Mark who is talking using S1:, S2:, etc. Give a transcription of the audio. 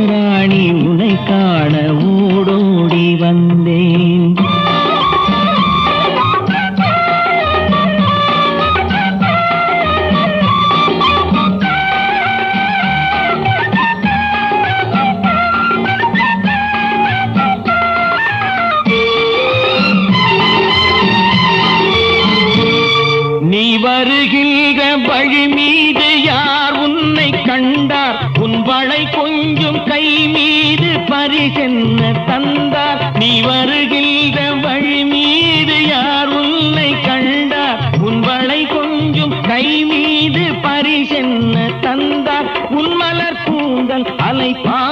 S1: ராணி உன்னை காண ஓடோடி வந்தேன். நீ வருகின்ற வழி மீது யார் உன்னை கண்டார்? உன் வளை கொஞ்சம் கை மீது பரிசென்ன தந்தார்? நீ வருகின்ற